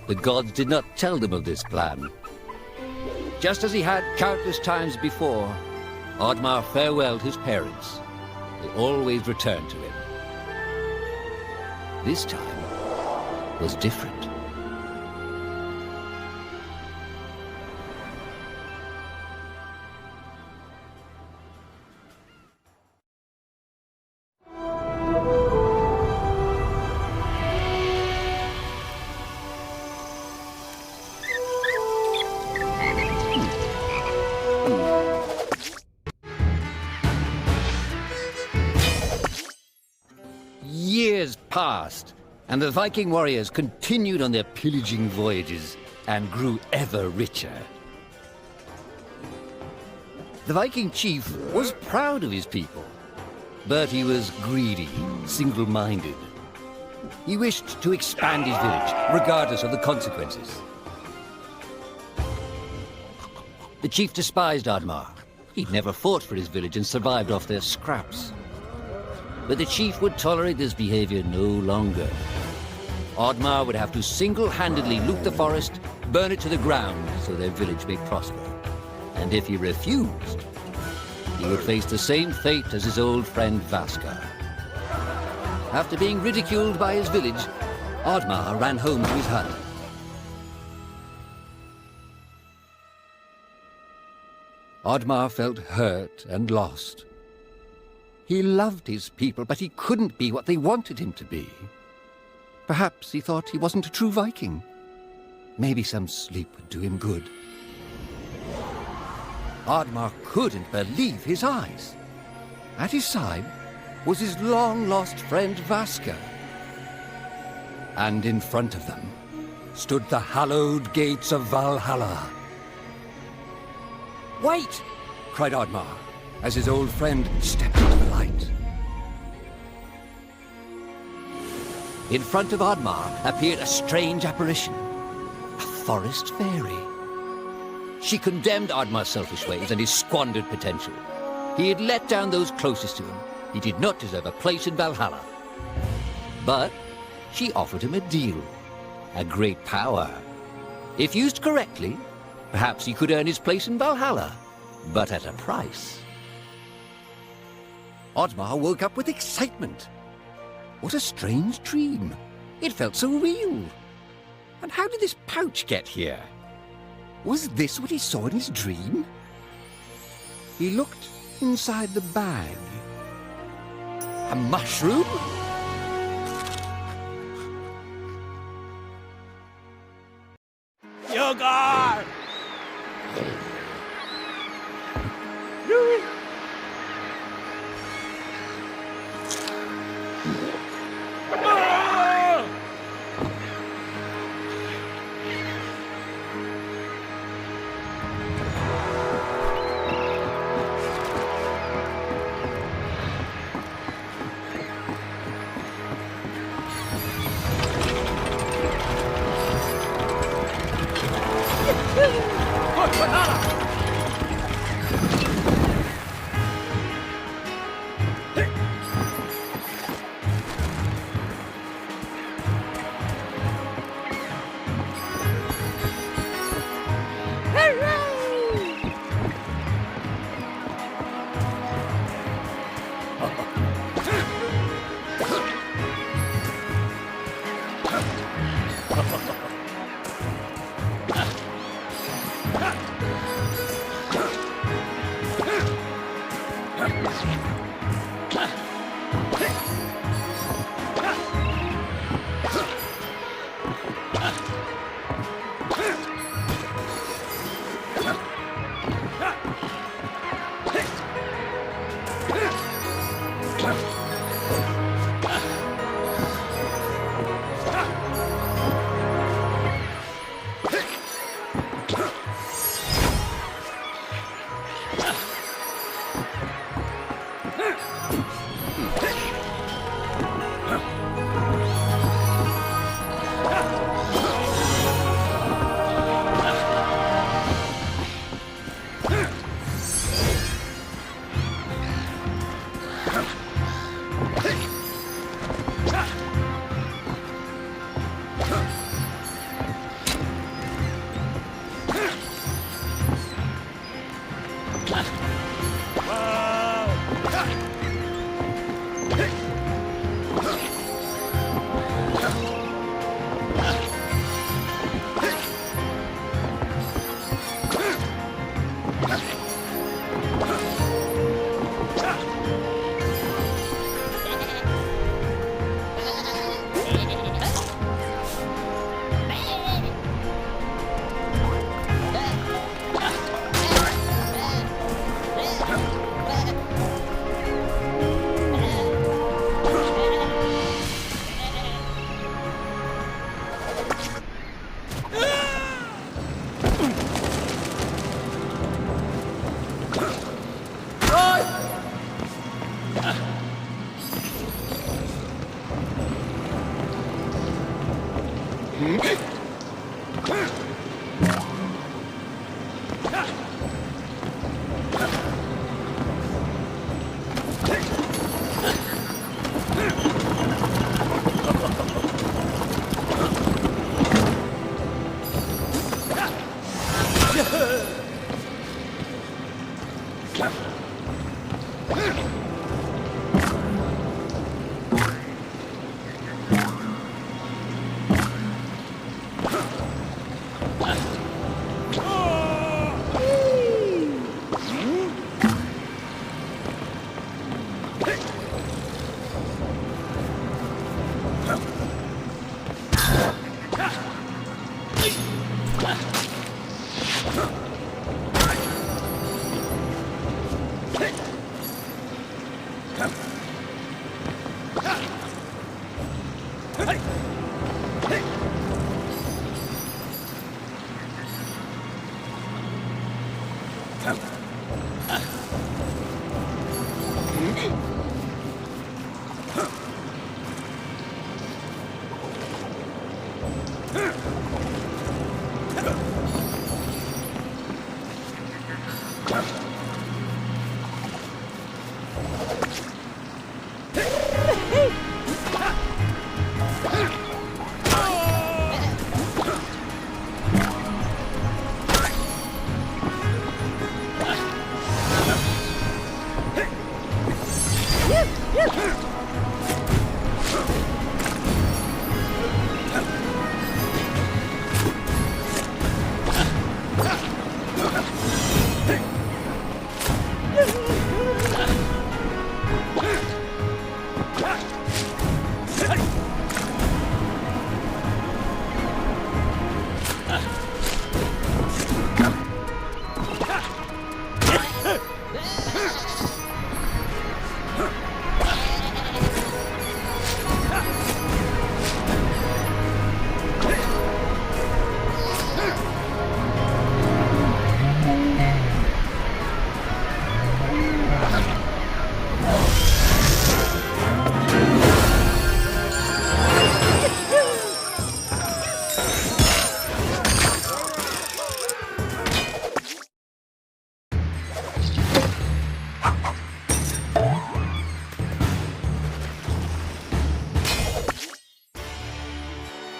the gods did not tell them of this plan. Just as he had countless times before, Oddmar farewelled his parents. They always returned to him. This time was different. Years passed, and the Viking warriors continued on their pillaging voyages and grew ever richer. The Viking chief was proud of his people, but he was greedy, single-minded. He wished to expand his village, regardless of the consequences. The chief despised Oddmar. He'd never fought for his village and survived off their scraps. But the chief would tolerate this behavior no longer. Oddmar would have to single-handedly loot the forest, burn it to the ground so their village may prosper. And if he refused, he would face the same fate as his old friend Vaska. After being ridiculed by his village, Oddmar ran home to his hut. Oddmar felt hurt and lost. He loved his people, but he couldn't be what they wanted him to be. Perhaps he thought he wasn't a true Viking. Maybe some sleep would do him good. Oddmar couldn't believe his eyes. At his side was his long-lost friend Vaska. And in front of them stood the hallowed gates of Valhalla. "Wait!" cried Oddmar, as his old friend stepped into the light. In front of Oddmar appeared a strange apparition, a forest fairy. She condemned Oddmar's selfish ways and his squandered potential. He had let down those closest to him. He did not deserve a place in Valhalla. But she offered him a deal, a great power. If used correctly, perhaps he could earn his place in Valhalla, but at a price. Oddmar woke up with excitement. What a strange dream. It felt so real. And how did this pouch get here? Was this what he saw in his dream? He looked inside the bag. A mushroom? Yogar!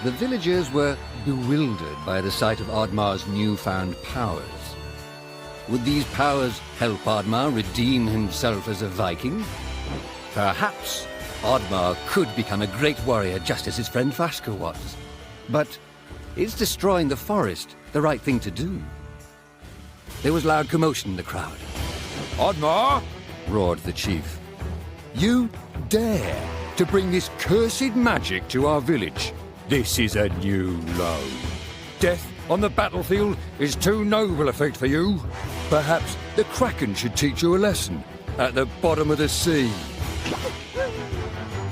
The villagers were bewildered by the sight of Oddmar's newfound powers. Would these powers help Oddmar redeem himself as a Viking? Perhaps Oddmar could become a great warrior just as his friend Vaska was. But is destroying the forest the right thing to do? There was loud commotion in the crowd. Oddmar! Roared the chief. You dare to bring this cursed magic to our village? This is a new low. Death on the battlefield is too noble a fate for you. Perhaps the Kraken should teach you a lesson at the bottom of the sea.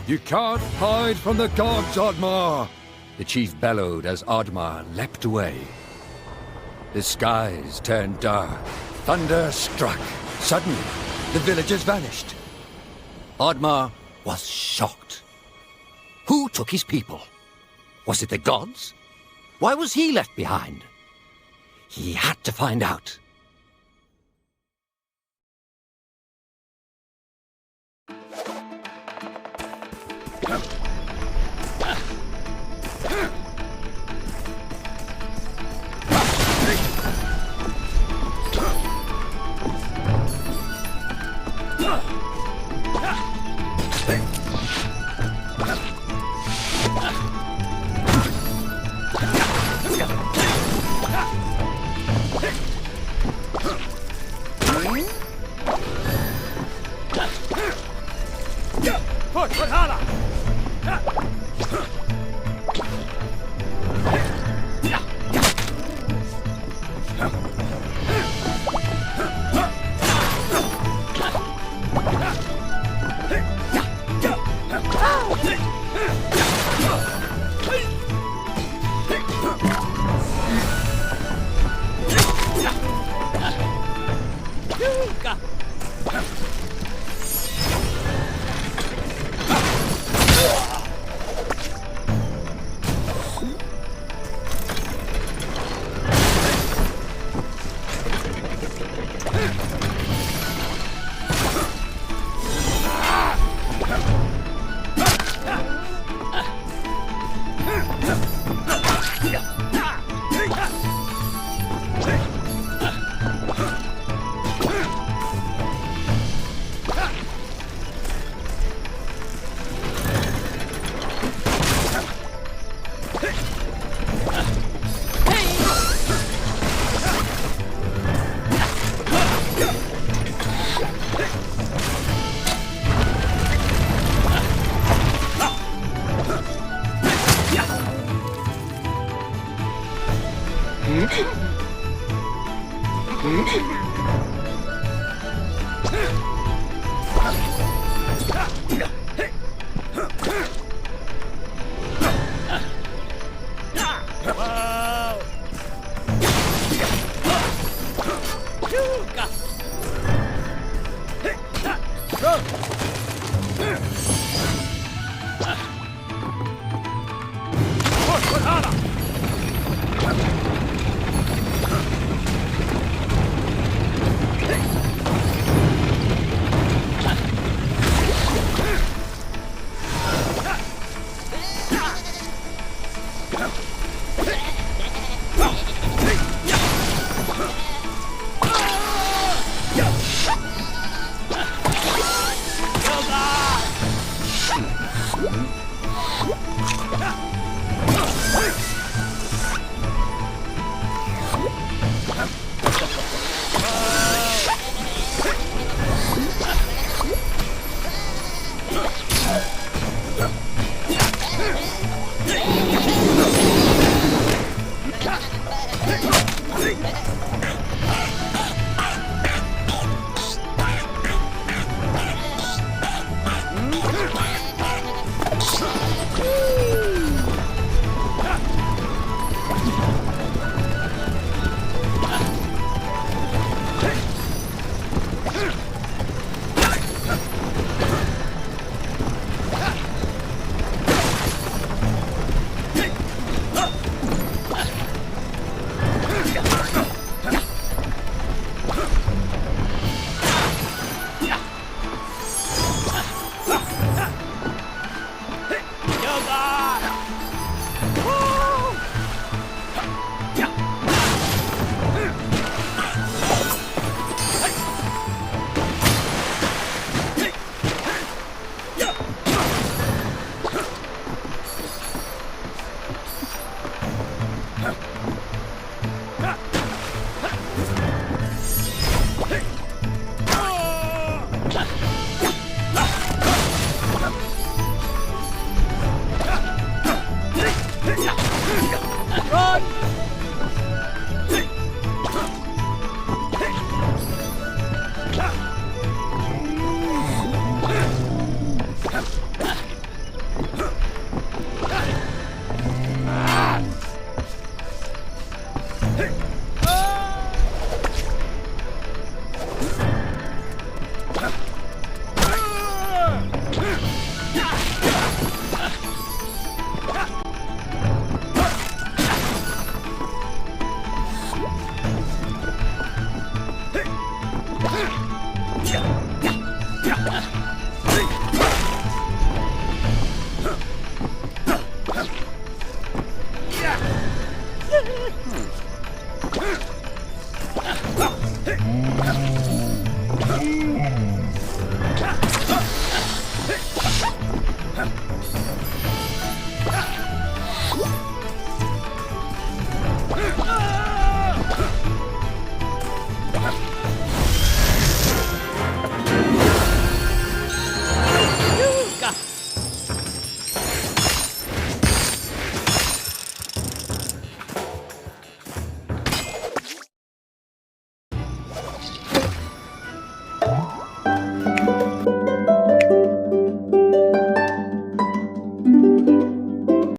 You can't hide from the gods, Oddmar! The chief bellowed as Oddmar leapt away. The skies turned dark. Thunder struck. Suddenly, the villagers vanished. Oddmar was shocked. Who took his people? Was it the gods? Why was he left behind? He had to find out.